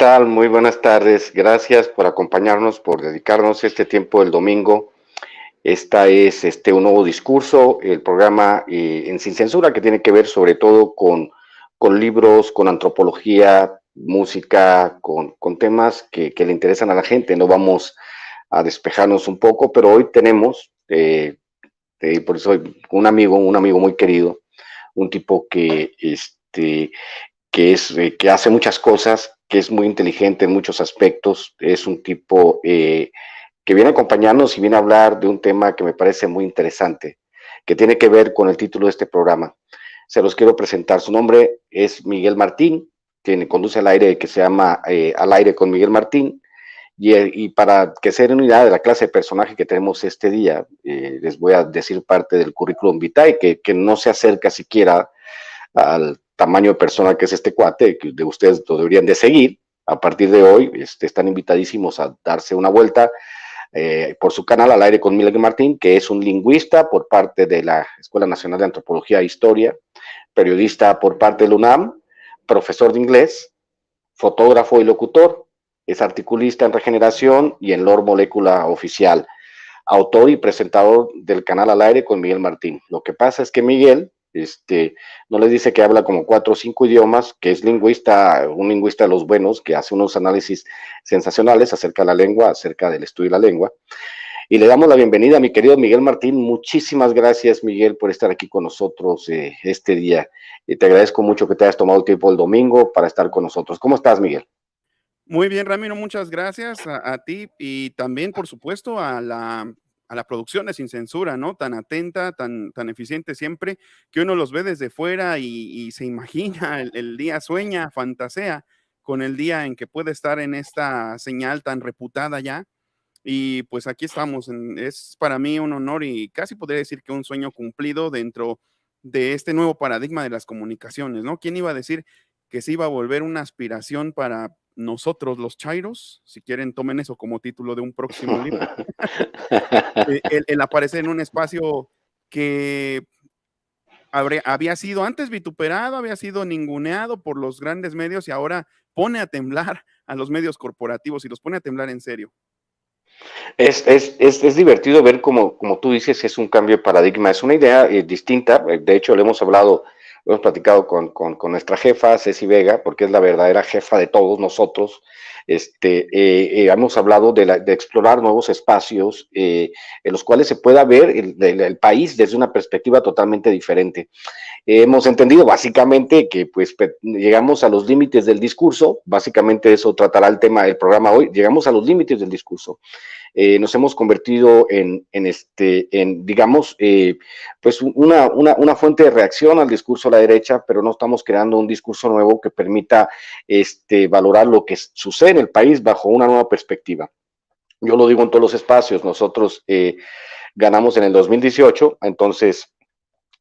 tal? Muy buenas tardes. Gracias por acompañarnos, por dedicarnos este tiempo del domingo. Esta es un nuevo discurso, el programa en Sin Censura, que tiene que ver sobre todo con libros, con antropología, música, con temas que le interesan a la gente. No vamos a despejarnos un poco, pero hoy tenemos, por eso un amigo muy querido, un tipo que hace muchas cosas, que es muy inteligente en muchos aspectos, es un tipo que viene a acompañarnos y viene a hablar de un tema que me parece muy interesante, que tiene que ver con el título de este programa. Se los quiero presentar. Su nombre es Miguel Martín, quien conduce al aire que se llama Al aire con Miguel Martín. Y para que se den una idea de la clase de personaje que tenemos este día, les voy a decir parte del currículum vitae, que no se acerca siquiera al tamaño de persona que es este cuate, que de ustedes lo deberían de seguir. A partir de hoy están invitadísimos a darse una vuelta por su canal Al aire con Miguel Martín, que es un lingüista por parte de la Escuela Nacional de Antropología e Historia, periodista por parte del UNAM, profesor de inglés, fotógrafo y locutor, es articulista en Regeneración y en Lore Molécula Oficial, autor y presentador del canal Al aire con Miguel Martín. Lo que pasa es que Miguel no les dice que habla como 4 o 5 idiomas, que es lingüista, un lingüista de los buenos, que hace unos análisis sensacionales acerca de la lengua, acerca del estudio de la lengua. Y le damos la bienvenida a mi querido Miguel Martín. Muchísimas gracias, Miguel, por estar aquí con nosotros este día. Te agradezco mucho que te hayas tomado el tiempo el domingo para estar con nosotros. ¿Cómo estás, Miguel? Muy bien, Ramiro, muchas gracias a ti y también, por supuesto, a la producción de Sin Censura, ¿no? Tan atenta, tan eficiente siempre, que uno los ve desde fuera y se imagina el día, sueña, fantasea con el día en que puede estar en esta señal tan reputada ya. Y pues aquí estamos. Es para mí un honor y casi podría decir que un sueño cumplido dentro de este nuevo paradigma de las comunicaciones, ¿no? ¿Quién iba a decir que se iba a volver una aspiración para nosotros los chairos? Si quieren, tomen eso como título de un próximo libro. El aparecer en un espacio que había sido antes vituperado, había sido ninguneado por los grandes medios y ahora pone a temblar a los medios corporativos y los pone a temblar en serio. Es divertido ver como tú dices, es un cambio de paradigma, es una idea distinta. De hecho, le hemos hablado, lo hemos platicado con nuestra jefa, Ceci Vega, porque es la verdadera jefa de todos nosotros. Hemos hablado de explorar nuevos espacios en los cuales se pueda ver el país desde una perspectiva totalmente diferente. Hemos entendido básicamente que pues llegamos a los límites del discurso, básicamente eso tratará el tema del programa hoy, llegamos a los límites del discurso. Nos hemos convertido digamos, pues una fuente de reacción al discurso de la derecha, pero no estamos creando un discurso nuevo que permita valorar lo que sucede en el país bajo una nueva perspectiva. Yo lo digo en todos los espacios, nosotros ganamos en el 2018, entonces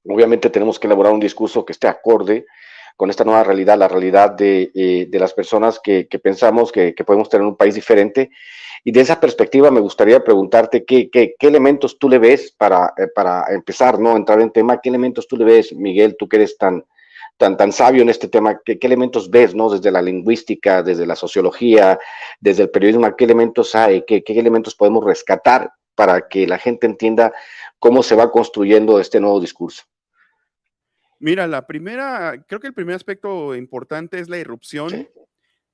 obviamente tenemos que elaborar un discurso que esté acorde con esta nueva realidad, la realidad de las personas que pensamos que podemos tener un país diferente. Y de esa perspectiva me gustaría preguntarte qué elementos tú le ves para empezar, ¿no? Entrar en tema, ¿qué elementos tú le ves, Miguel, tú que eres tan sabio en este tema, qué elementos ves, ¿no? Desde la lingüística, desde la sociología, desde el periodismo, qué elementos hay, qué elementos podemos rescatar para que la gente entienda cómo se va construyendo este nuevo discurso. Mira, creo que el primer aspecto importante es la irrupción ¿Sí?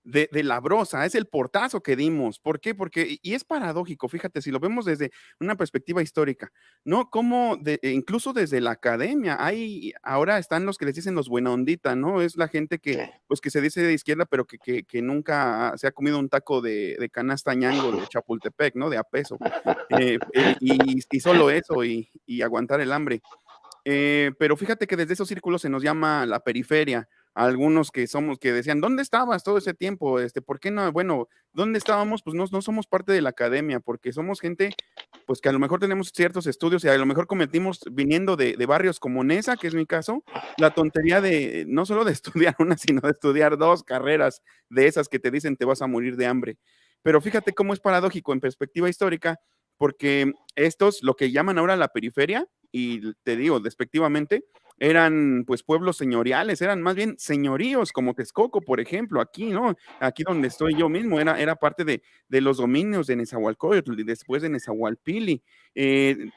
de la brosa, es el portazo que dimos. ¿Por qué? Porque, y es paradójico, fíjate, si lo vemos desde una perspectiva histórica, ¿no? Como incluso desde la academia, ahora están los que les dicen los buena ondita, ¿no? Es la gente Sí. pues que se dice de izquierda, pero que nunca se ha comido un taco de canasta ñango de Chapultepec, ¿no? De a peso. Y solo eso, y aguantar el hambre. Pero fíjate que desde esos círculos se nos llama la periferia. A algunos que decían, ¿dónde estabas todo ese tiempo? ¿Por qué no? Bueno, ¿dónde estábamos? Pues no somos parte de la academia, porque somos gente, pues que a lo mejor tenemos ciertos estudios y a lo mejor cometimos, viniendo de barrios como Nesa, que es mi caso, la tontería de no solo de estudiar una, sino de estudiar dos carreras de esas que te dicen te vas a morir de hambre. Pero fíjate cómo es paradójico en perspectiva histórica, porque estos, lo que llaman ahora la periferia, y te digo despectivamente, eran pues pueblos señoriales, eran más bien señoríos como Texcoco, por ejemplo, aquí, ¿no? Aquí donde estoy yo mismo, era parte de los dominios de Nezahualcóyotl y después de Nezahualpili.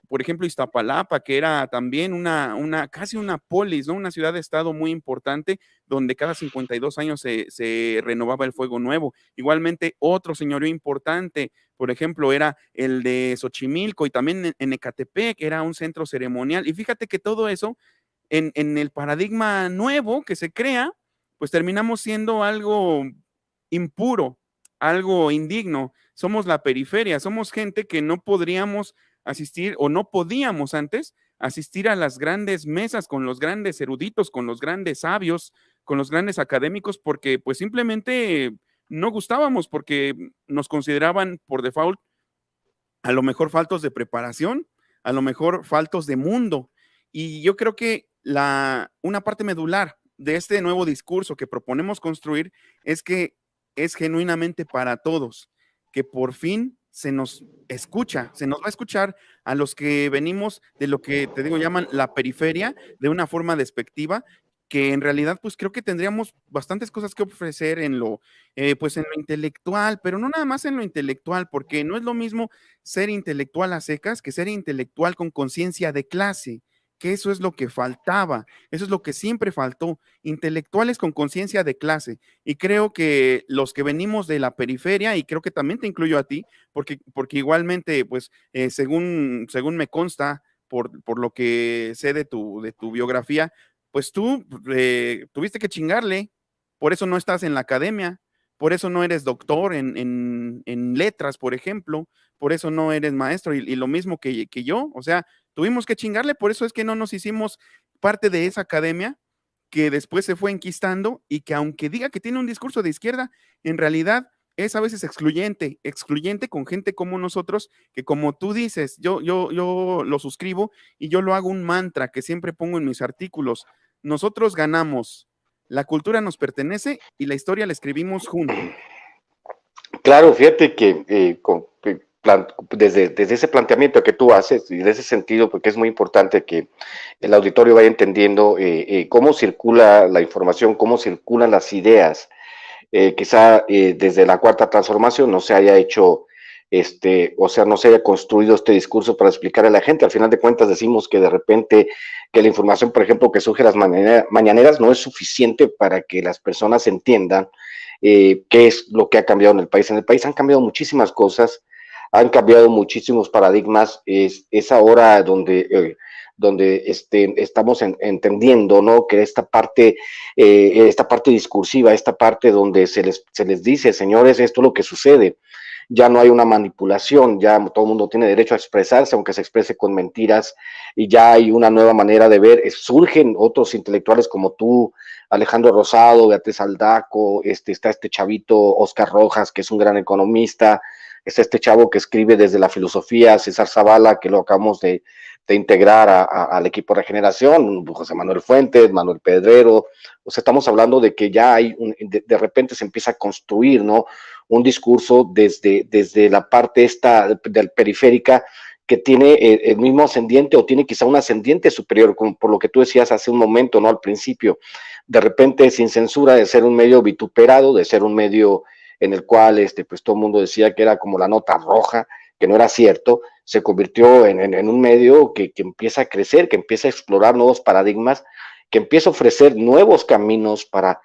Por ejemplo, Iztapalapa, que era también casi una polis, ¿no? Una ciudad-estado muy importante donde cada 52 años se renovaba el fuego nuevo. Igualmente, otro señorío importante, por ejemplo, era el de Xochimilco y también en Ecatepec, era un centro ceremonial. Y fíjate que todo eso, en el paradigma nuevo que se crea, pues terminamos siendo algo impuro, algo indigno. Somos la periferia, somos gente que no podríamos asistir o no podíamos antes asistir a las grandes mesas con los grandes eruditos, con los grandes sabios, con los grandes académicos, porque pues simplemente no gustábamos, porque nos consideraban por default a lo mejor faltos de preparación, a lo mejor faltos de mundo. Y yo creo que una parte medular de este nuevo discurso que proponemos construir es que es genuinamente para todos, que por fin se nos escucha, se nos va a escuchar a los que venimos de lo que te digo llaman la periferia de una forma despectiva, que en realidad pues creo que tendríamos bastantes cosas que ofrecer pues en lo intelectual, pero no nada más en lo intelectual, porque no es lo mismo ser intelectual a secas que ser intelectual con conciencia de clase, que eso es lo que faltaba, eso es lo que siempre faltó, intelectuales con conciencia de clase. Y creo que los que venimos de la periferia, y creo que también te incluyo a ti, porque igualmente, pues, según me consta, por lo que sé de tu biografía, pues tú tuviste que chingarle, por eso no estás en la academia, por eso no eres doctor en letras, por ejemplo, por eso no eres maestro, y lo mismo que yo, o sea, tuvimos que chingarle, por eso es que no nos hicimos parte de esa academia que después se fue enquistando y que aunque diga que tiene un discurso de izquierda, en realidad es a veces excluyente, excluyente con gente como nosotros, que como tú dices, yo lo suscribo y yo lo hago un mantra que siempre pongo en mis artículos. Nosotros ganamos, la cultura nos pertenece y la historia la escribimos juntos. Claro, fíjate que desde ese planteamiento que tú haces y de ese sentido, porque es muy importante que el auditorio vaya entendiendo cómo circula la información, cómo circulan las ideas. Quizá desde la cuarta transformación no se haya hecho, o sea, no se haya construido este discurso para explicar a la gente. Al final de cuentas decimos que de repente que la información, por ejemplo, que surge las mañaneras no es suficiente para que las personas entiendan qué es lo que ha cambiado en el país. En el país han cambiado muchísimas cosas, han cambiado muchísimos paradigmas. Es ahora donde estamos entendiendo, ¿no? Que esta parte discursiva, esta parte donde se les dice, señores, esto es lo que sucede. Ya no hay una manipulación, ya todo el mundo tiene derecho a expresarse, aunque se exprese con mentiras, y ya hay una nueva manera de ver. Surgen otros intelectuales como tú, Alejandro Rosado, Beatriz Aldaco, está este chavito Oscar Rojas, que es un gran economista, está este chavo que escribe desde la filosofía, César Zavala, que lo acabamos de integrar al equipo de Regeneración, José Manuel Fuentes, Manuel Pedrero. O sea, estamos hablando de que ya hay, de repente se empieza a construir, ¿no? Un discurso desde la parte esta del periférica que tiene el mismo ascendiente o tiene quizá un ascendiente superior, como por lo que tú decías hace un momento, ¿no? Al principio, de repente sin censura, de ser un medio vituperado, de ser un medio en el cual pues todo el mundo decía que era como la nota roja, que no era cierto, se convirtió en un medio que empieza a crecer, que empieza a explorar nuevos paradigmas, que empieza a ofrecer nuevos caminos para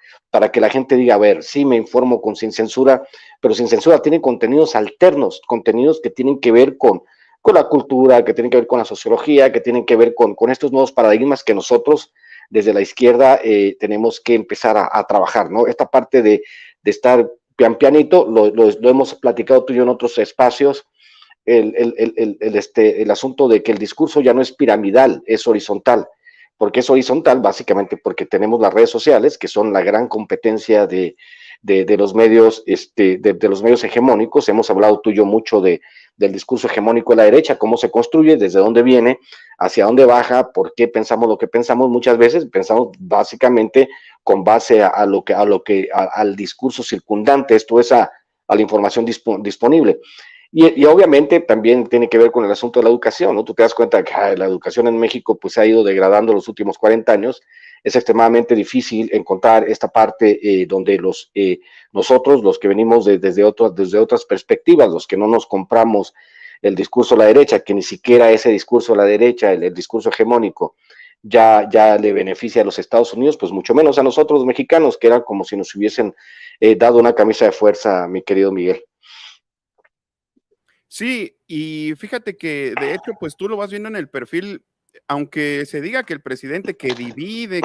que la gente diga, a ver, sí me informo sin censura, pero sin censura tiene contenidos alternos, contenidos que tienen que ver con la cultura, que tienen que ver con la sociología, que tienen que ver con estos nuevos paradigmas que nosotros desde la izquierda tenemos que empezar a trabajar, ¿no? Esta parte de estar pianito, lo hemos platicado tú y yo en otros espacios, el asunto de que el discurso ya no es piramidal, es horizontal. ¿Por qué es horizontal? Básicamente porque tenemos las redes sociales, que son la gran competencia de los medios, de los medios hegemónicos. Hemos hablado tú y yo mucho del discurso hegemónico de la derecha, cómo se construye, desde dónde viene, hacia dónde baja, por qué pensamos lo que pensamos. Muchas veces pensamos básicamente con base al discurso circundante, esto es a la información disponible. Y obviamente también tiene que ver con el asunto de la educación, ¿no? Tú te das cuenta que la educación en México pues se ha ido degradando los últimos 40 años. Es extremadamente difícil encontrar esta parte donde nosotros, los que venimos desde otras perspectivas, los que no nos compramos el discurso de la derecha, que ni siquiera ese discurso de la derecha, el discurso hegemónico, ya le beneficia a los Estados Unidos, pues mucho menos a nosotros los mexicanos, que era como si nos hubiesen dado una camisa de fuerza, mi querido Miguel. Sí, y fíjate que de hecho, pues tú lo vas viendo en el perfil, aunque se diga que el presidente que divide,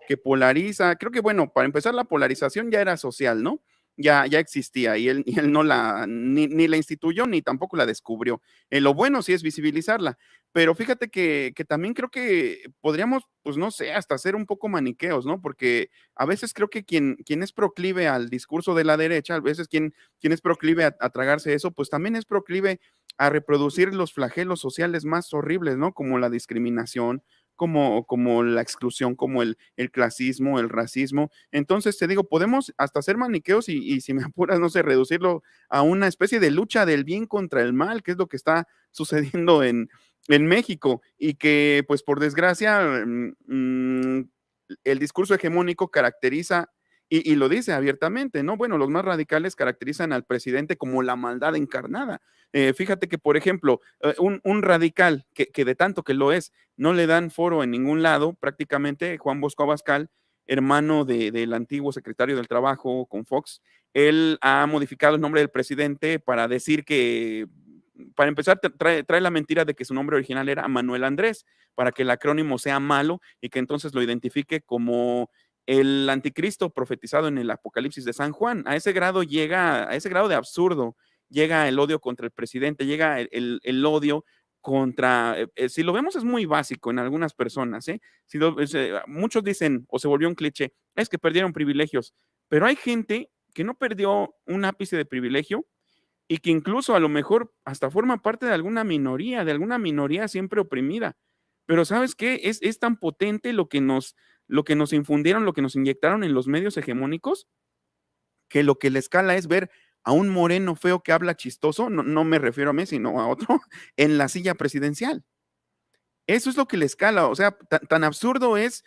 que polariza, creo que bueno, para empezar la polarización ya era social, ¿no? Ya existía y él no ni la instituyó ni tampoco la descubrió. Lo bueno sí es visibilizarla, pero fíjate que también creo que podríamos, pues no sé, hasta ser un poco maniqueos, ¿no? Porque a veces creo que quien es proclive al discurso de la derecha, a veces quien es proclive a tragarse eso, pues también es proclive a reproducir los flagelos sociales más horribles, ¿no? Como la discriminación, como la exclusión, como el clasismo, el racismo. Entonces, te digo, podemos hasta ser maniqueos y si me apuras, no sé, reducirlo a una especie de lucha del bien contra el mal, que es lo que está sucediendo en México y que, pues, por desgracia, el discurso hegemónico caracteriza y lo dice abiertamente, ¿no? Bueno, los más radicales caracterizan al presidente como la maldad encarnada. Fíjate que, por ejemplo, un radical que de tanto que lo es, no le dan foro en ningún lado, prácticamente Juan Bosco Abascal, hermano del antiguo secretario del Trabajo con Fox, él ha modificado el nombre del presidente para decir que, para empezar, trae la mentira de que su nombre original era Manuel Andrés, para que el acrónimo sea malo y que entonces lo identifique como el anticristo profetizado en el Apocalipsis de San Juan. A ese grado llega, a ese grado de absurdo, llega el odio contra el presidente, llega el odio contra, si lo vemos es muy básico en algunas personas, ¿eh? Muchos dicen, o se volvió un cliché, es que perdieron privilegios, pero hay gente que no perdió un ápice de privilegio y que incluso a lo mejor hasta forma parte de alguna minoría siempre oprimida. Pero ¿sabes qué? Es tan potente lo que nos infundieron, lo que nos inyectaron en los medios hegemónicos, que lo que le escala es ver a un moreno feo que habla chistoso, no me refiero a mí, sino a otro, en la silla presidencial. Eso es lo que le escala, o sea, tan absurdo es,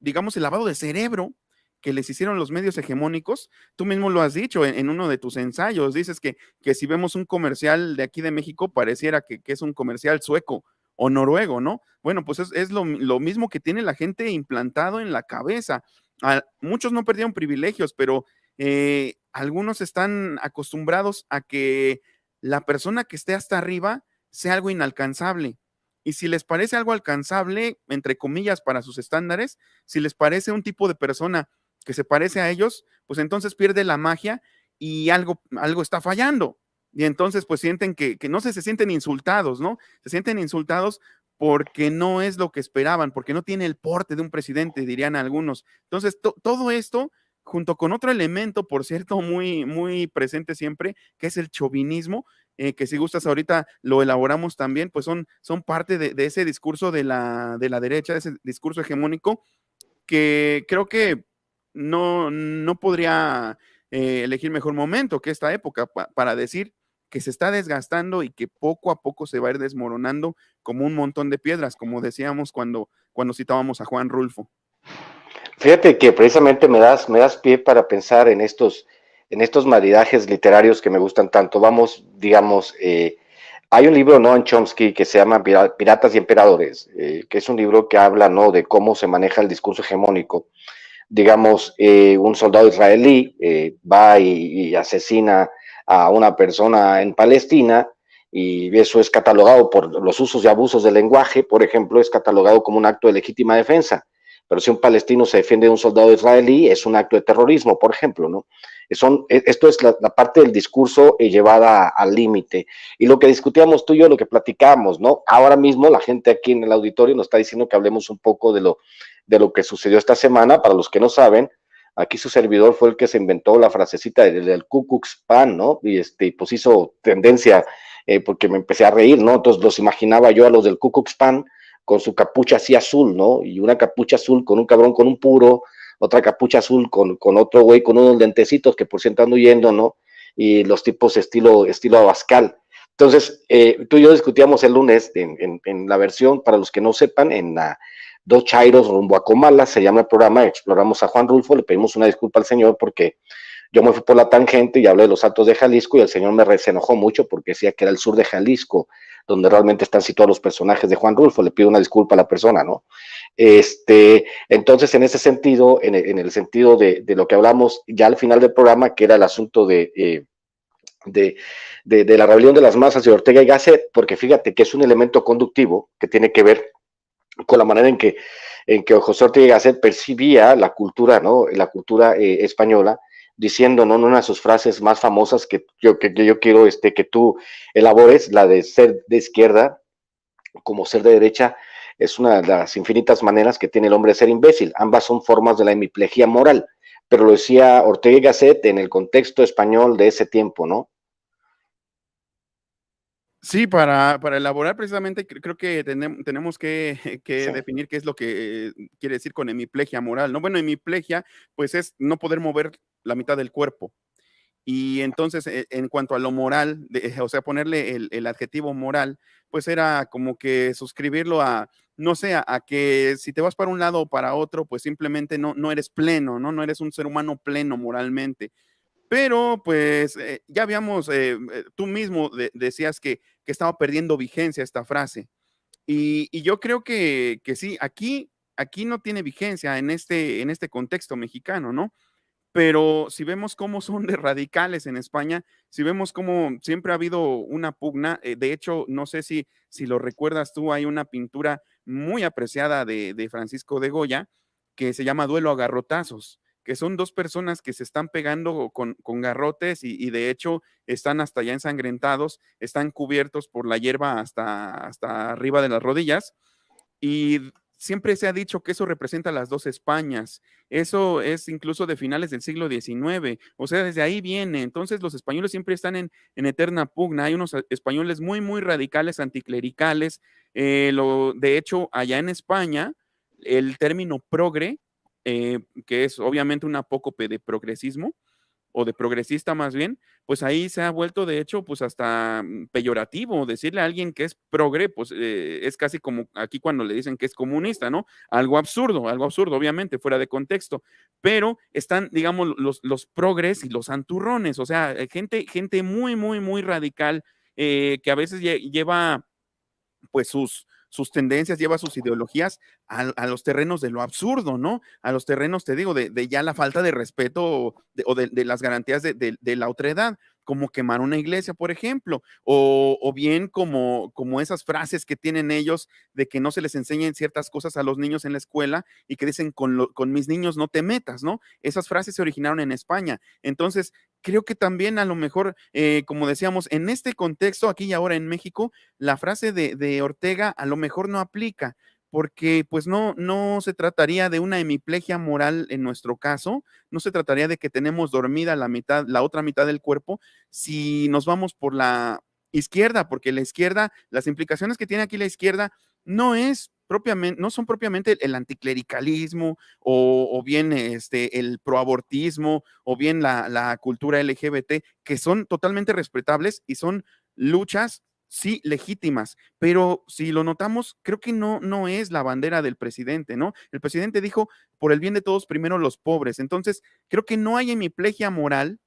digamos, el lavado de cerebro que les hicieron los medios hegemónicos. Tú mismo lo has dicho en uno de tus ensayos, dices que si vemos un comercial de aquí de México, pareciera que es un comercial sueco o noruego, ¿no? Bueno, pues es lo mismo que tiene la gente implantado en la cabeza. Muchos no perdieron privilegios, pero algunos están acostumbrados a que la persona que esté hasta arriba sea algo inalcanzable. Y si les parece algo alcanzable, entre comillas, para sus estándares, si les parece un tipo de persona que se parece a ellos, pues entonces pierde la magia y algo está fallando. Y entonces pues sienten que no se sienten insultados, ¿no? Se sienten insultados porque no es lo que esperaban, porque no tiene el porte de un presidente, dirían algunos. Entonces, todo esto, junto con otro elemento, por cierto, muy presente siempre, que es el chauvinismo, que si gustas ahorita lo elaboramos también, pues son parte de ese discurso de la derecha, de ese discurso hegemónico, que creo que no podría elegir mejor momento que esta época para decir que se está desgastando y que poco a poco se va a ir desmoronando como un montón de piedras, como decíamos cuando citábamos a Juan Rulfo. Fíjate que precisamente me das pie para pensar en estos maridajes literarios que me gustan tanto. Vamos, digamos, hay un libro, ¿no?, en Chomsky que se llama Piratas y Emperadores, que es un libro que habla, ¿no?, de cómo se maneja el discurso hegemónico. Digamos, un soldado israelí va y asesina a una persona en Palestina y eso es catalogado por los usos y abusos del lenguaje, por ejemplo, es catalogado como un acto de legítima defensa. Pero si un palestino se defiende de un soldado israelí, es un acto de terrorismo, por ejemplo, ¿no? Esto es la parte del discurso llevada al límite. Y lo que discutíamos tú y yo, lo que platicábamos, ¿no? Ahora mismo la gente aquí en el auditorio nos está diciendo que hablemos un poco de lo que sucedió esta semana. Para los que no saben, aquí su servidor fue el que se inventó la frasecita del Ku Klux Klan, ¿no? Y pues hizo tendencia porque me empecé a reír, ¿no? Entonces los imaginaba yo a los del Ku Klux Klan con su capucha así azul, ¿no? Y una capucha azul con un cabrón con un puro, otra capucha azul con otro güey con unos lentecitos que por cierto ando huyendo, ¿no? y los tipos estilo Abascal. Entonces, tú y yo discutíamos el lunes en la versión, para los que no sepan, en la Dos Chairos rumbo a Comala, se llama el programa, exploramos a Juan Rulfo, le pedimos una disculpa al señor porque yo me fui por la tangente y hablé de los Altos de Jalisco y el señor se enojó mucho porque decía que era el sur de Jalisco, donde realmente están situados los personajes de Juan Rulfo. Le pido una disculpa a la persona, ¿no? Entonces, en ese sentido, en el sentido de lo que hablamos ya al final del programa, que era el asunto de, de la rebelión de las masas de Ortega y Gasset, porque fíjate que es un elemento conductivo que tiene que ver con la manera en que José Ortega y Gasset percibía la cultura, ¿no? La cultura española, diciendo, ¿no? Una de sus frases más famosas que yo quiero que tú elabores, la de ser de izquierda como ser de derecha, es una de las infinitas maneras que tiene el hombre de ser imbécil. Ambas son formas de la hemiplegia moral, pero lo decía Ortega y Gasset en el contexto español de ese tiempo, ¿no? Sí, para elaborar precisamente creo que tenemos que Sí, definir qué es lo que quiere decir con hemiplegia moral, ¿no? Bueno, hemiplegia, pues, es no poder mover la mitad del cuerpo. Y entonces, en cuanto a lo moral, o sea, ponerle el adjetivo moral, pues era como que suscribirlo a, no sé, a que si te vas para un lado o para otro, pues simplemente no eres pleno, ¿no? No eres un ser humano pleno moralmente. Pero, pues, ya habíamos, tú mismo decías que estaba perdiendo vigencia esta frase. Y yo creo que sí, aquí no tiene vigencia en este contexto mexicano, ¿no? Pero si vemos cómo son de radicales en España, si vemos cómo siempre ha habido una pugna, de hecho, no sé si lo recuerdas tú, hay una pintura muy apreciada de Francisco de Goya que se llama Duelo a garrotazos, que son 2 personas que se están pegando con garrotes y de hecho están hasta ya ensangrentados, están cubiertos por la hierba hasta arriba de las rodillas, y siempre se ha dicho que eso representa las 2 Españas. Eso es incluso de finales del siglo XIX. O sea, desde ahí viene. Entonces, los españoles siempre están en eterna pugna. Hay unos españoles muy, muy radicales, anticlericales. De hecho, allá en España, el término progre, que es obviamente un apócope de progresismo, o de progresista más bien, pues ahí se ha vuelto de hecho pues hasta peyorativo. Decirle a alguien que es progre, pues es casi como aquí cuando le dicen que es comunista, ¿no? Algo absurdo, obviamente, fuera de contexto, pero están, digamos, los progres y los santurrones, o sea, gente muy, muy, muy radical que a veces lleva pues sus tendencias, lleva sus ideologías a los terrenos de lo absurdo, ¿no? A los terrenos, te digo, de ya la falta de respeto o de las garantías de la otredad, como quemar una iglesia, por ejemplo, o bien como esas frases que tienen ellos de que no se les enseñen ciertas cosas a los niños en la escuela y que dicen con mis niños no te metas, ¿no? Esas frases se originaron en España. Entonces, creo que también a lo mejor, como decíamos, en este contexto, aquí y ahora en México, la frase de Ortega a lo mejor no aplica, porque pues no se trataría de una hemiplegia moral en nuestro caso, no se trataría de que tenemos dormida la otra mitad del cuerpo, si nos vamos por la izquierda, porque la izquierda, las implicaciones que tiene aquí la izquierda no son propiamente el anticlericalismo o bien el proabortismo o bien la cultura LGBT, que son totalmente respetables y son luchas sí, legítimas, pero si lo notamos, creo que no es la bandera del presidente, ¿no? El presidente dijo, por el bien de todos, primero los pobres. Entonces, creo que no hay hemiplegia moral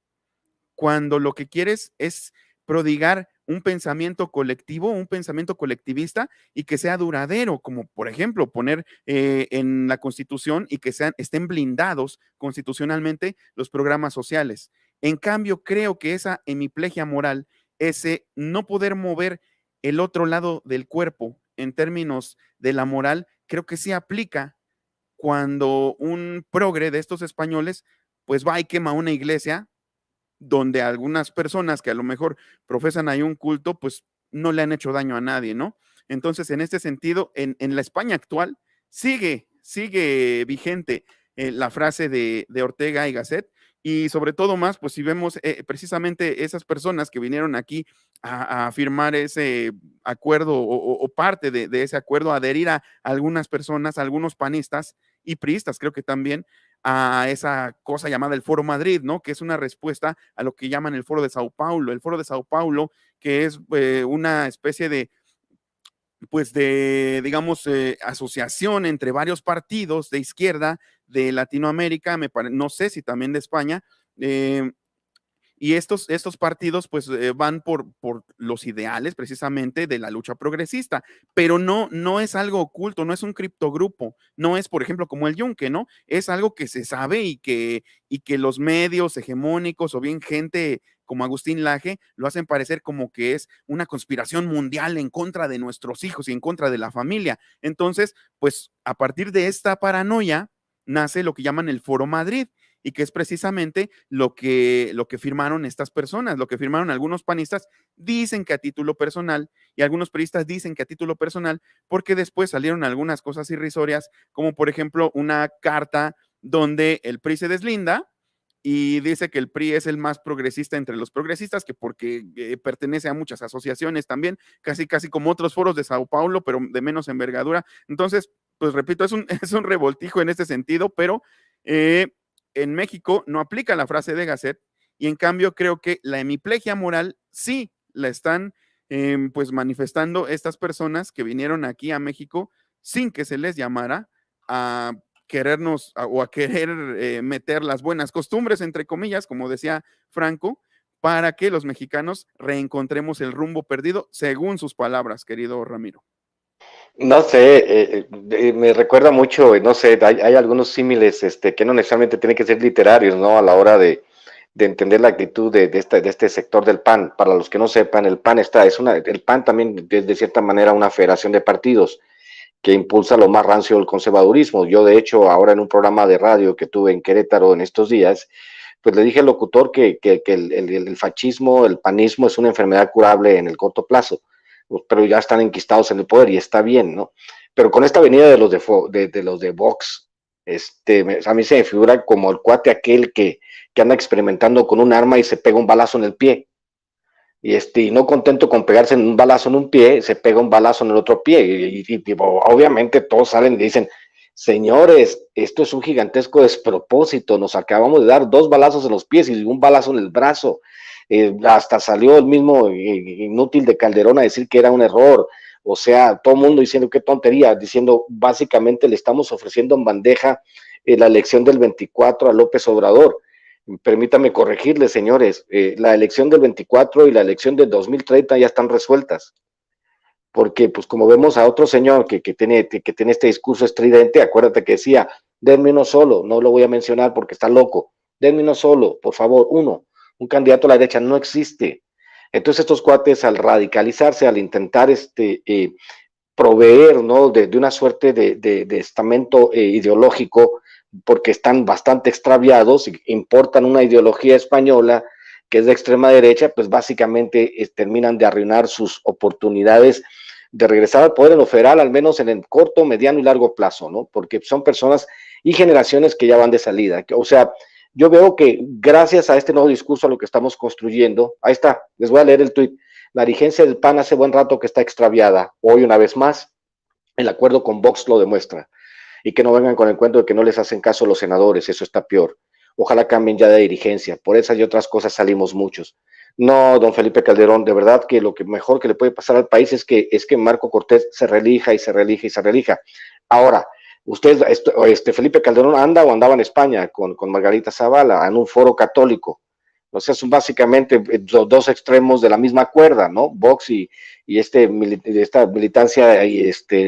cuando lo que quieres es prodigar un pensamiento colectivo, un pensamiento colectivista y que sea duradero, como por ejemplo poner en la Constitución y que estén blindados constitucionalmente los programas sociales. En cambio, creo que esa hemiplegia moral, ese no poder mover el otro lado del cuerpo en términos de la moral, creo que sí aplica cuando un progre de estos españoles pues va y quema una iglesia donde algunas personas que a lo mejor profesan ahí un culto, pues no le han hecho daño a nadie, ¿no? Entonces, en este sentido, en la España actual sigue vigente la frase de Ortega y Gasset, y sobre todo más, pues si vemos precisamente esas personas que vinieron aquí a firmar ese acuerdo o parte de ese acuerdo, adherir a algunas personas, a algunos panistas y priistas, creo que también, a esa cosa llamada el Foro Madrid, ¿no? Que es una respuesta a lo que llaman el Foro de Sao Paulo. El Foro de Sao Paulo, que es una especie de, pues de, digamos, asociación entre varios partidos de izquierda de Latinoamérica, no sé si también de España, eh, y estos partidos pues van por los ideales precisamente de la lucha progresista, pero no es algo oculto, no es un criptogrupo, no es por ejemplo como el Yunque, ¿no? Es algo que se sabe y que los medios hegemónicos o bien gente como Agustín Laje lo hacen parecer como que es una conspiración mundial en contra de nuestros hijos y en contra de la familia. Entonces, pues a partir de esta paranoia nace lo que llaman el Foro Madrid, y que es precisamente lo que firmaron estas personas, lo que firmaron algunos panistas, dicen que a título personal, y algunos periodistas dicen que a título personal, porque después salieron algunas cosas irrisorias, como por ejemplo una carta donde el PRI se deslinda y dice que el PRI es el más progresista entre los progresistas, que porque pertenece a muchas asociaciones también, casi como otros foros de Sao Paulo, pero de menos envergadura. Entonces, pues repito, es un revoltijo en este sentido, pero en México no aplica la frase de Gasset, y en cambio creo que la hemiplegia moral sí la están pues manifestando estas personas que vinieron aquí a México sin que se les llamara a querernos o a querer meter las buenas costumbres, entre comillas, como decía Franco, para que los mexicanos reencontremos el rumbo perdido, según sus palabras, querido Ramiro. No sé, me recuerda mucho, no sé, hay algunos símiles que no necesariamente tienen que ser literarios, ¿no? A la hora de entender la actitud de este sector del PAN. Para los que no sepan, el PAN el PAN también es de cierta manera una federación de partidos que impulsa lo más rancio del conservadurismo. Yo, de hecho, ahora en un programa de radio que tuve en Querétaro en estos días, pues le dije al locutor que el fascismo, el panismo es una enfermedad curable en el corto plazo, pero ya están enquistados en el poder y está bien, ¿no? Pero con esta venida de los de Vox, a mí se me figura como el cuate aquel que anda experimentando con un arma y se pega un balazo en el pie. Y no contento con pegarse un balazo en un pie, se pega un balazo en el otro pie. Obviamente todos salen y dicen, señores, esto es un gigantesco despropósito, nos acabamos de dar 2 balazos en los pies y un balazo en el brazo. Hasta salió el mismo inútil de Calderón a decir que era un error. O sea, todo el mundo diciendo qué tontería, diciendo básicamente le estamos ofreciendo en bandeja la elección del 24 a López Obrador. Permítame corregirles, señores, la elección del 24 y la elección del 2030 ya están resueltas, porque pues como vemos a otro señor que tiene este discurso estridente, acuérdate que decía, denme uno solo, no lo voy a mencionar porque está loco, denme uno solo, por favor, un candidato a la derecha no existe. Entonces estos cuates al radicalizarse, al intentar proveer, ¿no? de una suerte de estamento ideológico, porque están bastante extraviados, importan una ideología española que es de extrema derecha, pues básicamente terminan de arruinar sus oportunidades de regresar al poder en lo federal, al menos en el corto, mediano y largo plazo, ¿no? Porque son personas y generaciones que ya van de salida. O sea, yo veo que gracias a este nuevo discurso, a lo que estamos construyendo, ahí está, les voy a leer el tuit. La dirigencia del PAN hace buen rato que está extraviada. Hoy, una vez más, el acuerdo con Vox lo demuestra. Y que no vengan con el cuento de que no les hacen caso los senadores, eso está peor. Ojalá cambien ya de dirigencia. Por esas y otras cosas salimos muchos. No, don Felipe Calderón, de verdad que lo que mejor que le puede pasar al país es que Marco Cortés se reelija y se reelija y se reelija. Ahora, usted, Felipe Calderón anda o andaba en España con Margarita Zavala en un foro católico. O sea, son básicamente dos extremos de la misma cuerda, ¿no? Vox y esta militancia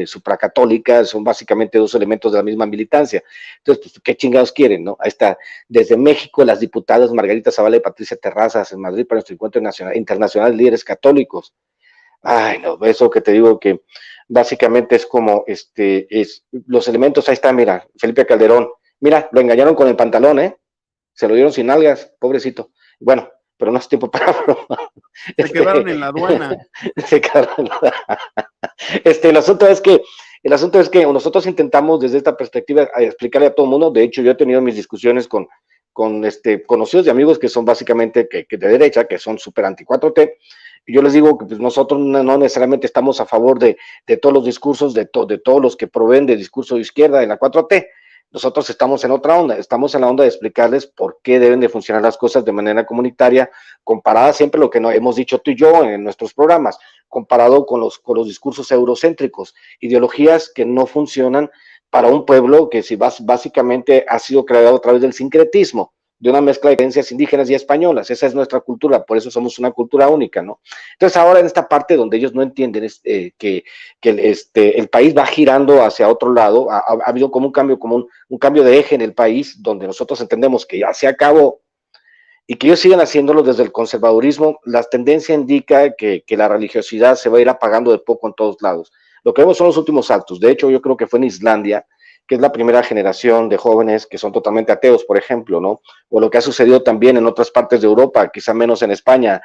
supracatólica son básicamente dos elementos de la misma militancia. Entonces, pues, ¿qué chingados quieren, no? Ahí está, desde México, las diputadas Margarita Zavala y Patricia Terrazas en Madrid para nuestro encuentro internacional de líderes católicos. Ay, no, eso que te digo que básicamente es como, los elementos, ahí está, mira, Felipe Calderón, mira, lo engañaron con el pantalón, se lo dieron sin algas, pobrecito. Bueno, pero no es tiempo para broma. Se quedaron en la aduana. Se quedaron en la aduana. El asunto es que nosotros intentamos desde esta perspectiva explicarle a todo el mundo. De hecho, yo he tenido mis discusiones con conocidos y amigos que son básicamente que de derecha, que son súper anti 4T. Y yo les digo que pues, nosotros no necesariamente estamos a favor de todos los discursos, de todos los que proveen de discurso de izquierda en la 4T. Nosotros estamos en otra onda, estamos en la onda de explicarles por qué deben de funcionar las cosas de manera comunitaria, comparada siempre lo que no, hemos dicho tú y yo en nuestros programas, comparado con los discursos eurocéntricos, ideologías que no funcionan para un pueblo que si básicamente ha sido creado a través del sincretismo, de una mezcla de creencias indígenas y españolas. Esa es nuestra cultura, por eso somos una cultura única, ¿no? Entonces ahora en esta parte donde ellos no entienden el país va girando hacia otro lado, ha habido como un cambio, un cambio de eje en el país, donde nosotros entendemos que ya se acabó y que ellos siguen haciéndolo desde el conservadurismo. La tendencia indica que la religiosidad se va a ir apagando de poco en todos lados. Lo que vemos son los últimos actos. De hecho, yo creo que fue en Islandia, que es la primera generación de jóvenes que son totalmente ateos, por ejemplo, ¿no? O lo que ha sucedido también en otras partes de Europa, quizá menos en España,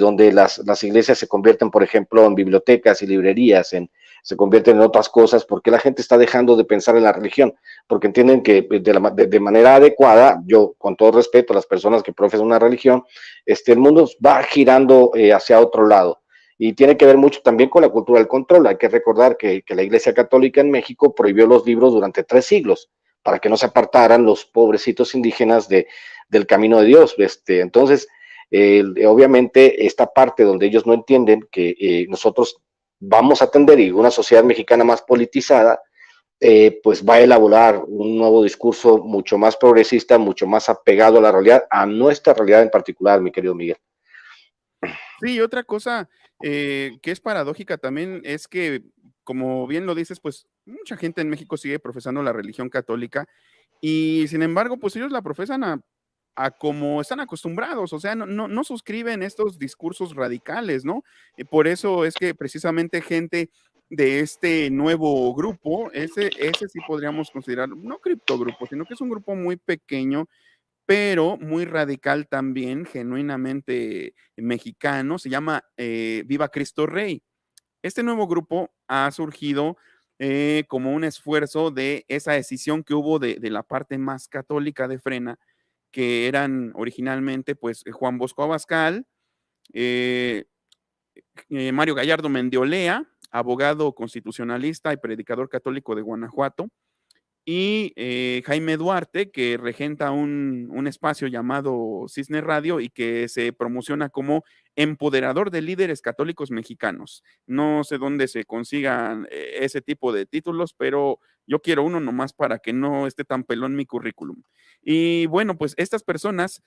donde las iglesias se convierten, por ejemplo, en bibliotecas y librerías, se convierten en otras cosas, porque la gente está dejando de pensar en la religión, porque entienden que de manera adecuada, yo con todo respeto a las personas que profesan una religión, el mundo va girando hacia otro lado. Y tiene que ver mucho también con la cultura del control. Hay que recordar que la Iglesia Católica en México prohibió los libros durante 3 siglos para que no se apartaran los pobrecitos indígenas del camino de Dios. Entonces, obviamente, esta parte donde ellos no entienden que nosotros vamos a atender y una sociedad mexicana más politizada, pues va a elaborar un nuevo discurso mucho más progresista, mucho más apegado a la realidad, a nuestra realidad en particular, mi querido Miguel. Sí, otra cosa que es paradójica también es que, como bien lo dices, pues mucha gente en México sigue profesando la religión católica y sin embargo, pues ellos la profesan a como están acostumbrados, o sea, no suscriben estos discursos radicales, ¿no? Por eso es que precisamente gente de este nuevo grupo, ese sí podríamos considerarlo, no criptogrupo, sino que es un grupo muy pequeño pero muy radical también, genuinamente mexicano, se llama Viva Cristo Rey. Este nuevo grupo ha surgido como un esfuerzo de esa decisión que hubo de la parte más católica de Frena, que eran originalmente pues Juan Bosco Abascal, eh, Mario Gallardo Mendiolea, abogado constitucionalista y predicador católico de Guanajuato, y Jaime Duarte, que regenta un espacio llamado Cisne Radio y que se promociona como empoderador de líderes católicos mexicanos. No sé dónde se consigan ese tipo de títulos, pero yo quiero uno nomás para que no esté tan pelón mi currículum. Y bueno, pues estas personas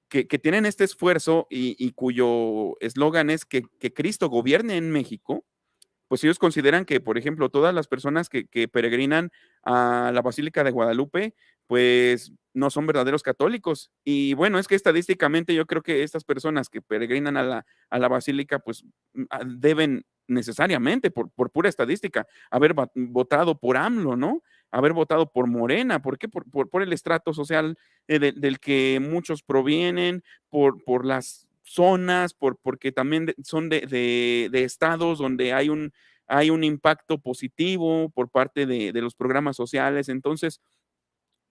que tienen este esfuerzo y cuyo eslogan es que Cristo gobierne en México, pues ellos consideran que, por ejemplo, todas las personas que peregrinan a la Basílica de Guadalupe, pues no son verdaderos católicos. Y bueno, es que estadísticamente yo creo que estas personas que peregrinan a la Basílica, pues deben necesariamente, por pura estadística, haber votado por AMLO, ¿no? Haber votado por Morena. ¿Por qué? Por el estrato social del que muchos provienen, por las zonas, porque también son de estados donde hay un impacto positivo por parte de los programas sociales. Entonces,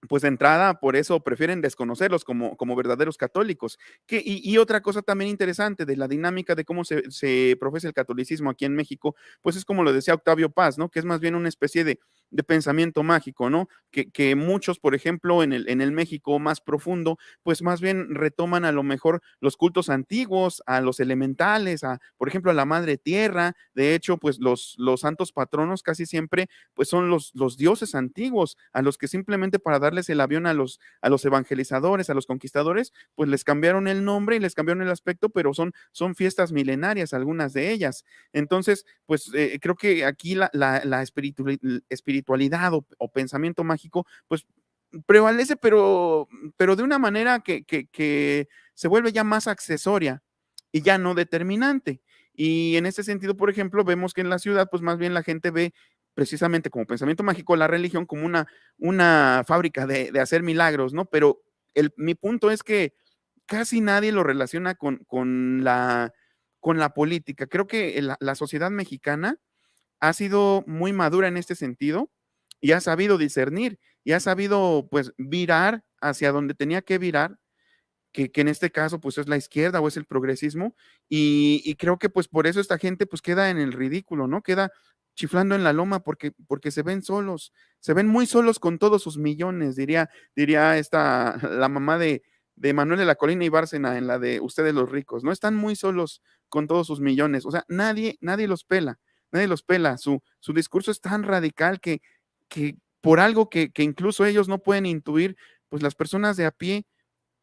pues de entrada, por eso prefieren desconocerlos como verdaderos católicos. Y otra cosa también interesante de la dinámica de cómo se profesa el catolicismo aquí en México, pues es como lo decía Octavio Paz, ¿no? Que es más bien una especie de pensamiento mágico, ¿no? Que muchos, por ejemplo, en el México más profundo, pues más bien retoman a lo mejor los cultos antiguos, a los elementales, por ejemplo, a la Madre Tierra. De hecho, pues los santos patronos casi siempre pues son los dioses antiguos, a los que simplemente para darles el avión a los evangelizadores, a los conquistadores, pues les cambiaron el nombre y les cambiaron el aspecto, pero son fiestas milenarias, algunas de ellas. Entonces, pues creo que aquí la espiritualidad o pensamiento mágico, pues prevalece, pero de una manera que se vuelve ya más accesoria y ya no determinante. Y en ese sentido, por ejemplo, vemos que en la ciudad, pues más bien la gente ve precisamente como pensamiento mágico la religión como una fábrica de hacer milagros, ¿no? Pero mi punto es que casi nadie lo relaciona con la política. Creo que la sociedad mexicana ha sido muy madura en este sentido y ha sabido discernir y ha sabido pues virar hacia donde tenía que virar, que en este caso pues es la izquierda o es el progresismo y creo que pues por eso esta gente pues queda en el ridículo, ¿no? Queda chiflando en la loma porque se ven solos, se ven muy solos con todos sus millones, diría la mamá de Manuel de la Colina y Bárcena en la de Ustedes los ricos, ¿no? Están muy solos con todos sus millones, o sea, nadie los pela, nadie los pela, su discurso es tan radical que por algo que incluso ellos no pueden intuir, pues las personas de a pie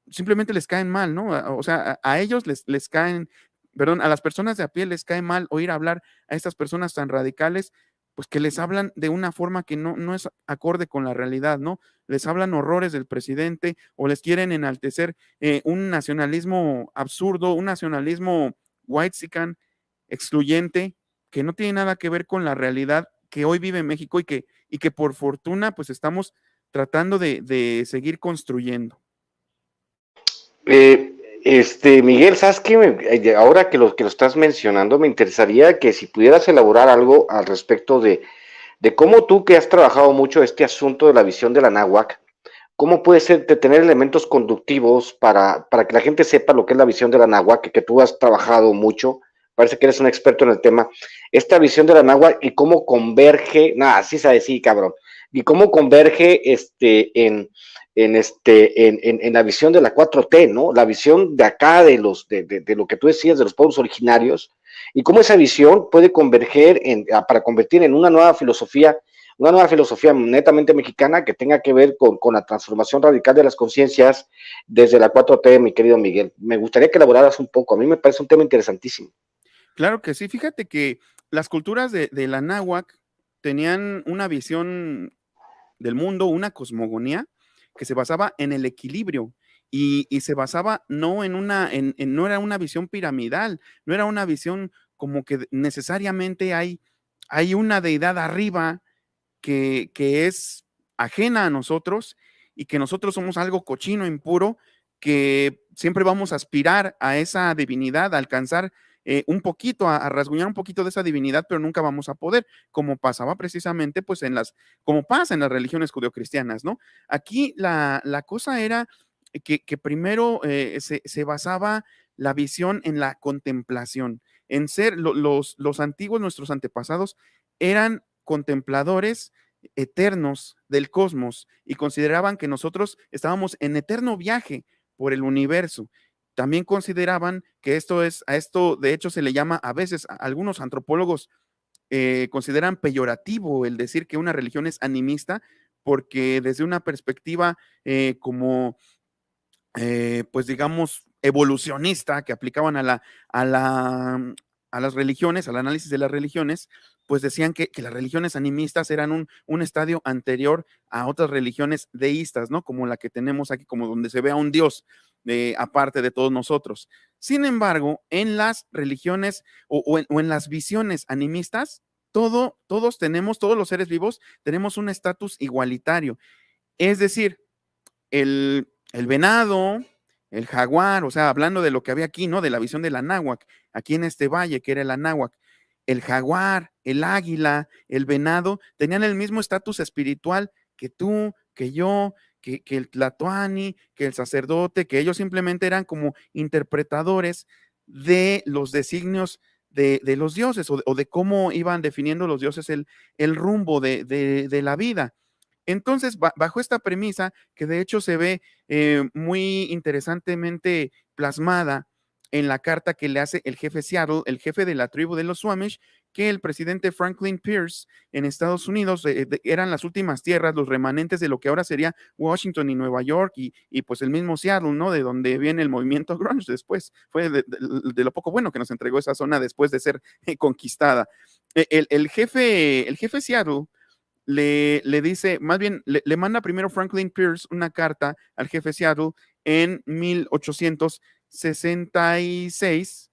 simplemente les caen mal, ¿no? O sea, a ellos les caen, perdón, a las personas de a pie les cae mal oír hablar a estas personas tan radicales, pues que les hablan de una forma que no es acorde con la realidad, ¿no? Les hablan horrores del presidente o les quieren enaltecer un nacionalismo absurdo, un nacionalismo whitexican, excluyente, que no tiene nada que ver con la realidad que hoy vive México y que por fortuna pues estamos tratando de seguir construyendo. Miguel, ¿sabes qué? Ahora que lo estás mencionando, me interesaría que si pudieras elaborar algo al respecto de cómo tú que has trabajado mucho este asunto de la visión de la náhuac, cómo puede ser de tener elementos conductivos para que la gente sepa lo que es la visión de la náhuac, que tú has trabajado mucho, parece que eres un experto en el tema, esta visión de la náhuac y cómo converge, nada, sí sabes, sí, cabrón, y cómo converge en la visión de la 4T, ¿no? La visión de acá, de lo que tú decías, de los pueblos originarios, y cómo esa visión puede converger para convertir en una nueva filosofía netamente mexicana que tenga que ver con la transformación radical de las conciencias desde la 4T, mi querido Miguel. Me gustaría que elaboraras un poco, a mí me parece un tema interesantísimo. Claro que sí, fíjate que las culturas de la náhuac tenían una visión del mundo, una cosmogonía que se basaba en el equilibrio y se basaba no no era una visión piramidal, no era una visión como que necesariamente hay una deidad arriba que es ajena a nosotros y que nosotros somos algo cochino, impuro, que siempre vamos a aspirar a esa divinidad, a alcanzar un poquito, a rasguñar un poquito de esa divinidad, pero nunca vamos a poder, como pasaba precisamente, pues como pasa en las religiones judeocristianas, ¿no? Aquí la cosa era que primero se basaba la visión en la contemplación, en ser los antiguos, nuestros antepasados, eran contempladores eternos del cosmos y consideraban que nosotros estábamos en eterno viaje por el universo. También consideraban que a esto de hecho se le llama a veces, a algunos antropólogos consideran peyorativo el decir que una religión es animista, porque desde una perspectiva como pues digamos, evolucionista que aplicaban a a las religiones, al análisis de las religiones, pues decían que las religiones animistas eran un estadio anterior a otras religiones deístas, ¿no? Como la que tenemos aquí, como donde se ve a un Dios aparte de todos nosotros. Sin embargo, en las religiones o en las visiones animistas, todos los seres vivos, tenemos un estatus igualitario. Es decir, el venado, el jaguar, o sea, hablando de lo que había aquí, ¿no? De la visión de la náhuac, aquí en este valle, que era la náhuac, el jaguar, el águila, el venado, tenían el mismo estatus espiritual que tú, que yo, que el tlatoani, que el sacerdote, que ellos simplemente eran como interpretadores de los designios de los dioses o de cómo iban definiendo los dioses el rumbo de la vida. Entonces, bajo esta premisa, que de hecho se ve muy interesantemente plasmada en la carta que le hace el jefe Seattle, el jefe de la tribu de los Squamish, que el presidente Franklin Pierce en Estados Unidos eran las últimas tierras, los remanentes de lo que ahora sería Washington y Nueva York y pues el mismo Seattle, ¿no? De donde viene el movimiento grunge después. Fue de lo poco bueno que nos entregó esa zona después de ser conquistada. El jefe Seattle le dice, más bien, le manda primero Franklin Pierce una carta al jefe Seattle en 1866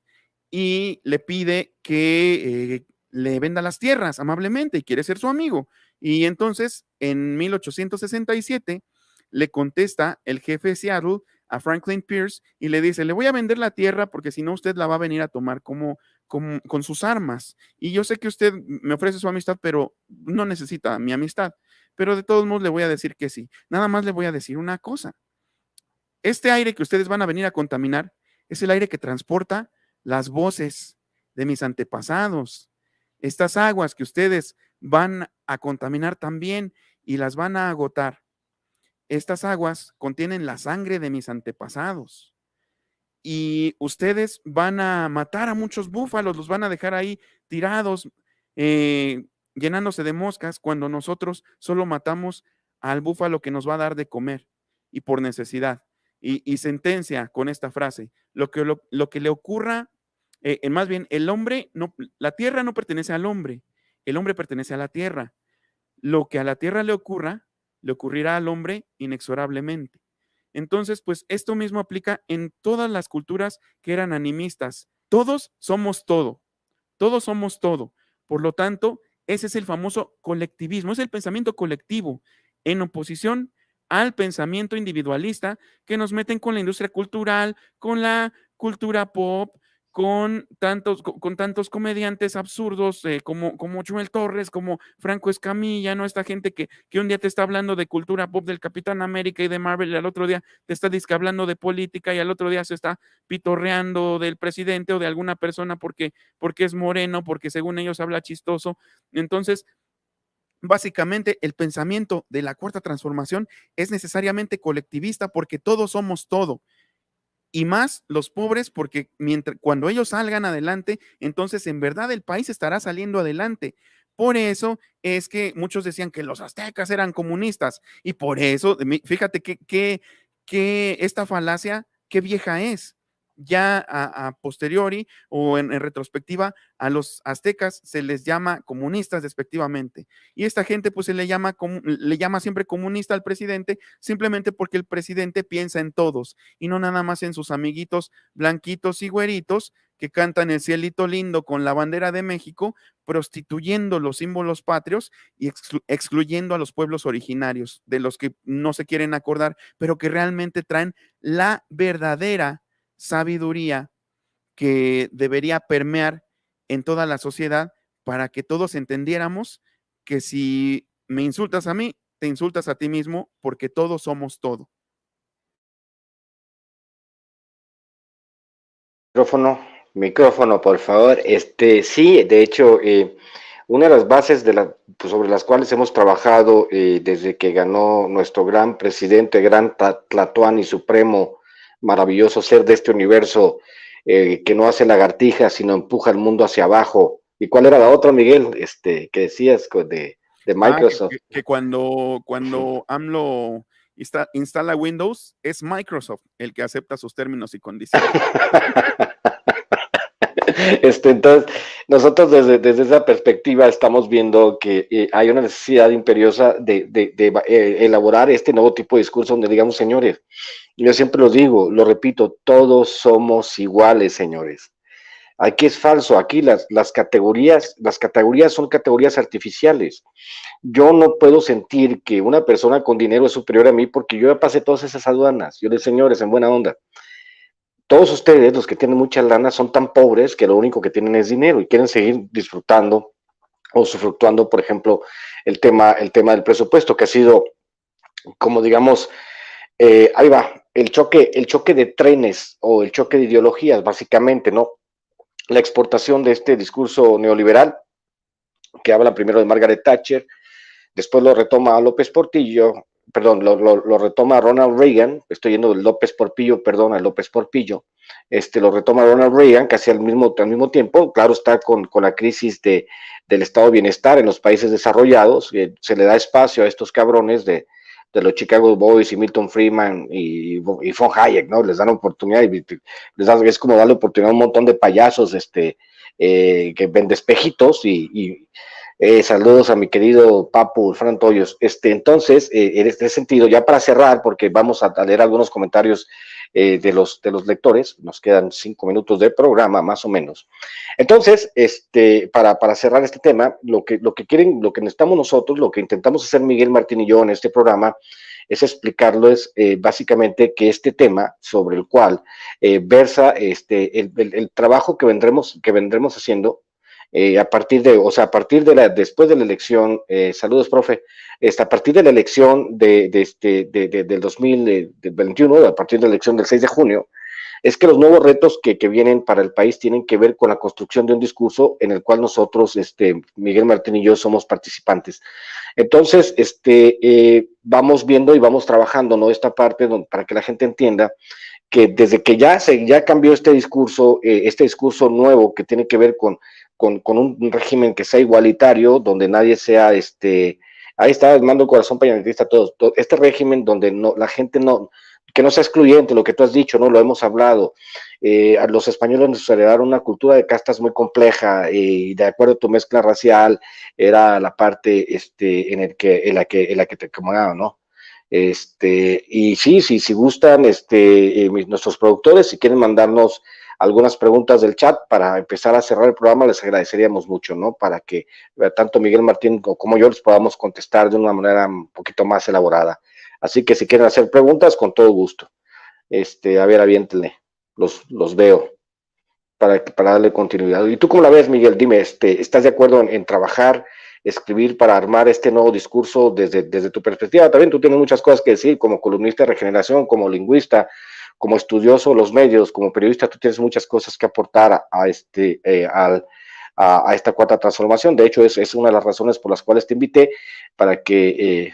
y le pide que le venda las tierras amablemente y quiere ser su amigo. Y entonces, en 1867, le contesta el jefe Seattle a Franklin Pierce y le dice, le voy a vender la tierra porque si no usted la va a venir a tomar con sus armas. Y yo sé que usted me ofrece su amistad, pero no necesita mi amistad. Pero de todos modos le voy a decir que sí. Nada más le voy a decir una cosa. Este aire que ustedes van a venir a contaminar es el aire que transporta las voces de mis antepasados. Estas aguas que ustedes van a contaminar también y las van a agotar, estas aguas contienen la sangre de mis antepasados y ustedes van a matar a muchos búfalos, los van a dejar ahí tirados, eh, llenándose de moscas, cuando nosotros solo matamos al búfalo que nos va a dar de comer y por necesidad. Y sentencia con esta frase, lo que le ocurra, más bien, la tierra no pertenece al hombre, el hombre pertenece a la tierra. Lo que a la tierra le ocurra, le ocurrirá al hombre inexorablemente. Entonces, pues esto mismo aplica en todas las culturas que eran animistas. Todos somos todo, todos somos todo. Por lo tanto, ese es el famoso colectivismo, es el pensamiento colectivo en oposición al pensamiento individualista que nos meten con la industria cultural, con la cultura pop, con tantos comediantes absurdos como Joel Torres, como Franco Escamilla, ¿no? Esta gente que un día te está hablando de cultura pop del Capitán América y de Marvel, y al otro día te está disque hablando de política, y al otro día se está pitorreando del presidente o de alguna persona porque es moreno, porque según ellos habla chistoso. Entonces, básicamente, el pensamiento de la cuarta transformación es necesariamente colectivista porque todos somos todo. Y más los pobres, porque cuando ellos salgan adelante, entonces en verdad el país estará saliendo adelante. Por eso es que muchos decían que los aztecas eran comunistas, y por eso, fíjate que esta falacia, qué vieja es. Ya a posteriori o en retrospectiva, a los aztecas se les llama comunistas despectivamente. Y esta gente pues le llama siempre comunista al presidente, simplemente porque el presidente piensa en todos y no nada más en sus amiguitos blanquitos y güeritos que cantan el cielito lindo con la bandera de México, prostituyendo los símbolos patrios y excluyendo a los pueblos originarios, de los que no se quieren acordar, pero que realmente traen la verdadera sabiduría que debería permear en toda la sociedad para que todos entendiéramos que si me insultas a mí, te insultas a ti mismo, porque todos somos todo. Micrófono, por favor. Sí, de hecho, una de las bases pues, sobre las cuales hemos trabajado desde que ganó nuestro gran presidente, gran Tlatoani Supremo, maravilloso ser de este universo, que no hace lagartijas, sino empuja el mundo hacia abajo. ¿Y cuál era la otra, Miguel? Que decías de Microsoft. Que cuando AMLO instala Windows, es Microsoft el que acepta sus términos y condiciones. Entonces, nosotros desde esa perspectiva estamos viendo que hay una necesidad imperiosa de elaborar este nuevo tipo de discurso donde digamos, señores, yo siempre lo digo, lo repito, todos somos iguales, señores. Aquí es falso, aquí las categorías son categorías artificiales. Yo no puedo sentir que una persona con dinero es superior a mí porque yo ya pasé todas esas aduanas. Yo les, señores, en buena onda, todos ustedes, los que tienen mucha lana, son tan pobres que lo único que tienen es dinero y quieren seguir disfrutando o usufructuando, por ejemplo, el tema del presupuesto, que ha sido, como digamos, ahí va, el choque de trenes o el choque de ideologías, básicamente, ¿no? La exportación de este discurso neoliberal, que habla primero de Margaret Thatcher, después lo retoma López Portillo, perdón, lo retoma Ronald Reagan, estoy yendo del López Porpillo, perdón, a López Porpillo, lo retoma Ronald Reagan casi al mismo tiempo, claro está con la crisis del estado de bienestar en los países desarrollados, se le da espacio a estos cabrones de los Chicago Boys y Milton Friedman y von Hayek, ¿no? Les dan oportunidad, es como darle oportunidad a un montón de payasos, que venden espejitos y saludos a mi querido Papu Fran Toyos. Entonces, en este sentido, ya para cerrar, porque vamos a leer algunos comentarios de los lectores, nos quedan 5 minutos de programa, más o menos. Entonces, para cerrar este tema, lo que necesitamos nosotros, lo que intentamos hacer Miguel Martín y yo en este programa, es explicarles básicamente que este tema sobre el cual versa el trabajo que vendremos haciendo a partir después de la elección, saludos, profe, a partir de la elección del 2021, a partir de la elección del 6 de junio, es que los nuevos retos que vienen para el país tienen que ver con la construcción de un discurso en el cual nosotros, Miguel Martín y yo, somos participantes. Entonces, vamos viendo y vamos trabajando, ¿no? Esta parte para que la gente entienda que desde que ya cambió este discurso nuevo que tiene que ver con un régimen que sea igualitario, donde nadie sea, ahí está el mando corazón payanetista, todo, este régimen donde no, la gente no, que no sea excluyente, lo que tú has dicho, ¿no? Lo hemos hablado. A los españoles nos heredaron una cultura de castas muy compleja, y de acuerdo a tu mezcla racial, era la parte en la que te acomodaba, ¿no? Y sí, si gustan, nuestros productores, si quieren mandarnos algunas preguntas del chat para empezar a cerrar el programa, les agradeceríamos mucho, ¿no? Para que tanto Miguel Martín como yo les podamos contestar de una manera un poquito más elaborada. Así que si quieren hacer preguntas, con todo gusto. A ver, aviéntenle, los veo para darle continuidad. ¿Y tú cómo la ves, Miguel? Dime, ¿estás de acuerdo en trabajar, escribir para armar este nuevo discurso desde tu perspectiva? También tú tienes muchas cosas que decir como columnista de Regeneración, como lingüista, como estudioso de los medios, como periodista, tú tienes muchas cosas que aportar a esta cuarta transformación. De hecho, es una de las razones por las cuales te invité para que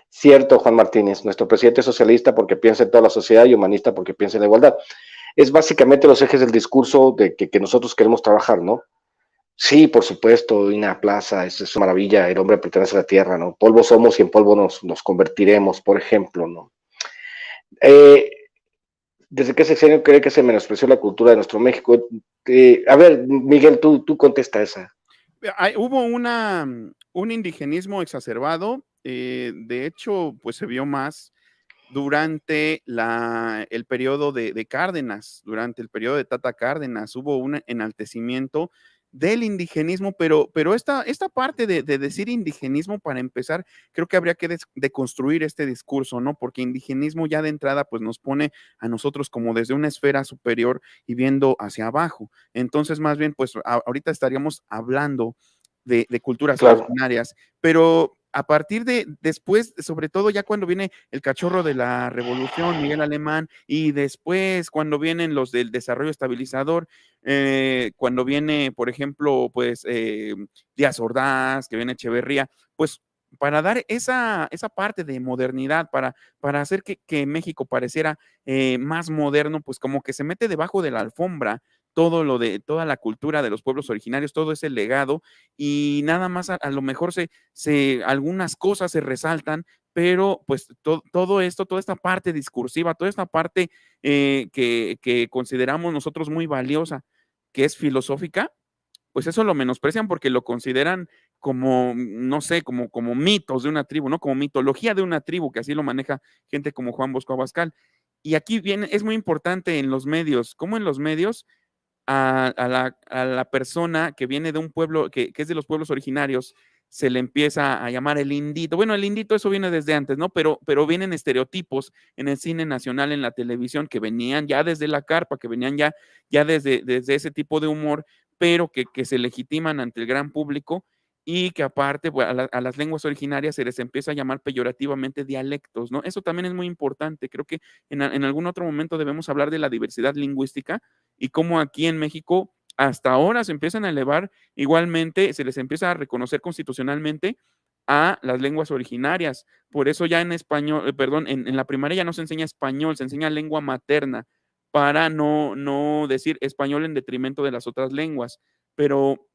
cierto, Juan Martínez, nuestro presidente es socialista porque piensa en toda la sociedad y humanista porque piensa en la igualdad. Es básicamente los ejes del discurso que nosotros queremos trabajar, ¿no? Sí, por supuesto, Ina Plaza, es una maravilla, el hombre pertenece a la tierra, ¿no? Polvo somos y en polvo nos convertiremos, por ejemplo, ¿no? Eh, ¿Desde qué sexenio cree que se menospreció la cultura de nuestro México? A ver, Miguel, tú contesta esa. Hubo un indigenismo exacerbado, de hecho, pues se vio más durante el periodo de Cárdenas, durante el periodo de Tata Cárdenas, hubo un enaltecimiento del indigenismo, pero esta parte de decir indigenismo, para empezar, creo que habría que deconstruir este discurso, ¿no? Porque indigenismo ya de entrada, pues nos pone a nosotros como desde una esfera superior y viendo hacia abajo. Entonces, más bien, pues ahorita estaríamos hablando de culturas Claro. originarias, pero a partir de después, sobre todo ya cuando viene el cachorro de la revolución, Miguel Alemán, y después cuando vienen los del desarrollo estabilizador, cuando viene, por ejemplo, pues Díaz Ordaz, que viene Echeverría, pues para dar esa parte de modernidad, para hacer que México pareciera más moderno, pues como que se mete debajo de la alfombra todo lo de toda la cultura de los pueblos originarios, todo ese legado, y nada más a lo mejor algunas cosas se resaltan, pero pues todo esto, toda esta parte discursiva, toda esta parte que consideramos nosotros muy valiosa, que es filosófica, pues eso lo menosprecian porque lo consideran como, no sé, como mitos de una tribu, ¿no? Como mitología de una tribu, que así lo maneja gente como Juan Bosco Abascal. Y aquí viene, es muy importante en los medios, como en los medios a la persona que viene de un pueblo, que es de los pueblos originarios, se le empieza a llamar el indito. Bueno, el indito eso viene desde antes, ¿no? Pero vienen estereotipos en el cine nacional, en la televisión, que venían ya desde la carpa, que venían ya desde ese tipo de humor, pero que se legitiman ante el gran público y que aparte pues, a las lenguas originarias se les empieza a llamar peyorativamente dialectos, ¿no? Eso también es muy importante. Creo que en algún otro momento debemos hablar de la diversidad lingüística y cómo aquí en México hasta ahora se empiezan a elevar igualmente, se les empieza a reconocer constitucionalmente a las lenguas originarias. Por eso ya en español, perdón, en la primaria ya no se enseña español, se enseña lengua materna para no decir español en detrimento de las otras lenguas. Pero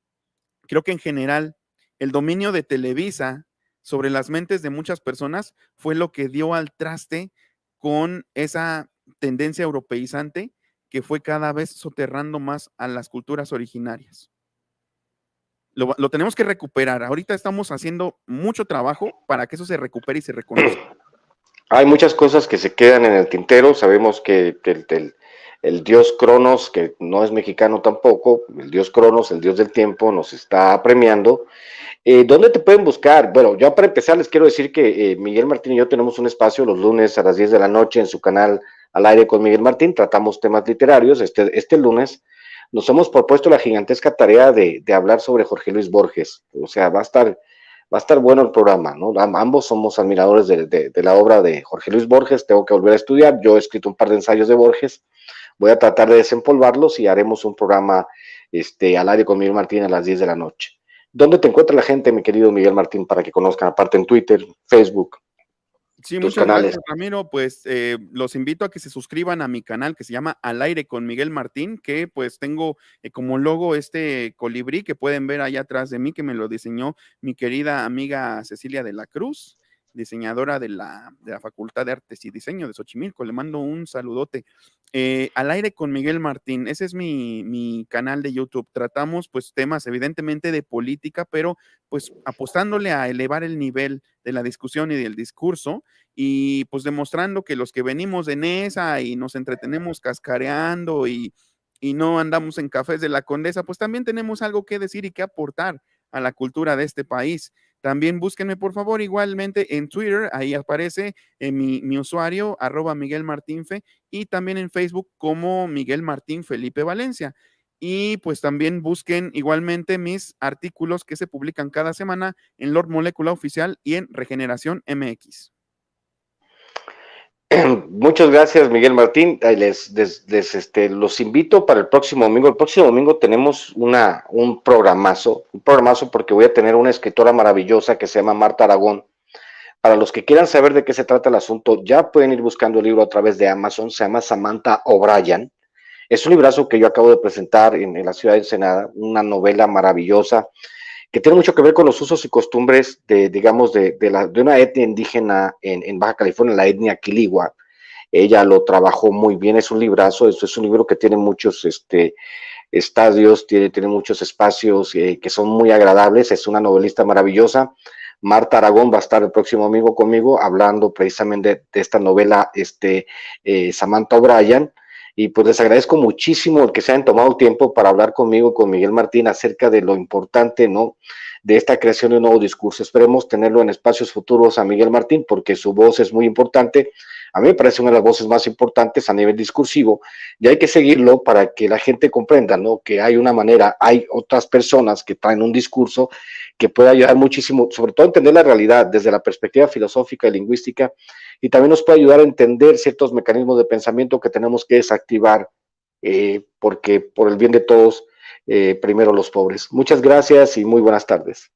creo que en general el dominio de Televisa sobre las mentes de muchas personas fue lo que dio al traste con esa tendencia europeizante que fue cada vez soterrando más a las culturas originarias. Lo tenemos que recuperar. Ahorita estamos haciendo mucho trabajo para que eso se recupere y se reconozca. Hay muchas cosas que se quedan en el tintero. Sabemos que el dios Cronos, que no es mexicano tampoco, el dios Cronos, el dios del tiempo, nos está premiando. ¿Dónde te pueden buscar? Bueno, ya para empezar les quiero decir que Miguel Martín y yo tenemos un espacio los lunes a las 10 de la noche en su canal Al Aire con Miguel Martín. Tratamos temas literarios. Este lunes nos hemos propuesto la gigantesca tarea de hablar sobre Jorge Luis Borges. O sea, va a estar Va a estar bueno el programa, ¿no? Ambos somos admiradores de la obra de Jorge Luis Borges, tengo que volver a estudiar, yo he escrito un par de ensayos de Borges, voy a tratar de desempolvarlos y haremos un programa al aire con Miguel Martín a las 10 de la noche. ¿Dónde te encuentra la gente, mi querido Miguel Martín, para que conozcan, aparte en Twitter, Facebook, Sí, tus muchas canales? gracias, Ramiro. Pues los invito a que se suscriban a mi canal que se llama Al Aire con Miguel Martín, que pues tengo como logo este colibrí que pueden ver allá atrás de mí, que me lo diseñó mi querida amiga Cecilia de la Cruz, diseñadora de la Facultad de Artes y Diseño de Xochimilco. Le mando un saludote. Al Aire con Miguel Martín, ese es mi canal de YouTube. Tratamos pues temas evidentemente de política, pero pues apostándole a elevar el nivel de la discusión y del discurso y pues demostrando que los que venimos de Nesa y nos entretenemos cascareando y no andamos en cafés de la Condesa, pues también tenemos algo que decir y que aportar a la cultura de este país. También búsquenme, por favor, igualmente en Twitter, ahí aparece mi usuario, @Miguel Martínfe, y también en Facebook como Miguel Martín Felipe Valencia. Y pues también busquen igualmente mis artículos que se publican cada semana en Lord Molecula Oficial y en Regeneración MX. Muchas gracias, Miguel Martín. Los invito para el próximo domingo. El próximo domingo tenemos un programazo porque voy a tener una escritora maravillosa que se llama Marta Aragón. Para los que quieran saber de qué se trata el asunto, ya pueden ir buscando el libro a través de Amazon. Se llama Samantha O'Brien. Es un librazo que yo acabo de presentar en la ciudad de Ensenada, una novela maravillosa que tiene mucho que ver con los usos y costumbres digamos, de una etnia indígena en Baja California, la etnia Quiligua. Ella lo trabajó muy bien, es un librazo, es un libro que tiene muchos estadios, tiene muchos espacios que son muy agradables, es una novelista maravillosa. Marta Aragón va a estar el próximo domingo conmigo hablando precisamente de esta novela, Samantha O'Brien. Y pues les agradezco muchísimo el que se hayan tomado tiempo para hablar conmigo, con Miguel Martín, acerca de lo importante, ¿no?, de esta creación de un nuevo discurso. Esperemos tenerlo en espacios futuros a Miguel Martín, porque su voz es muy importante. A mí me parece una de las voces más importantes a nivel discursivo, y hay que seguirlo para que la gente comprenda, ¿no?, que hay una manera, hay otras personas que traen un discurso que puede ayudar muchísimo, sobre todo a entender la realidad desde la perspectiva filosófica y lingüística, y también nos puede ayudar a entender ciertos mecanismos de pensamiento que tenemos que desactivar, porque por el bien de todos, primero los pobres. Muchas gracias y muy buenas tardes.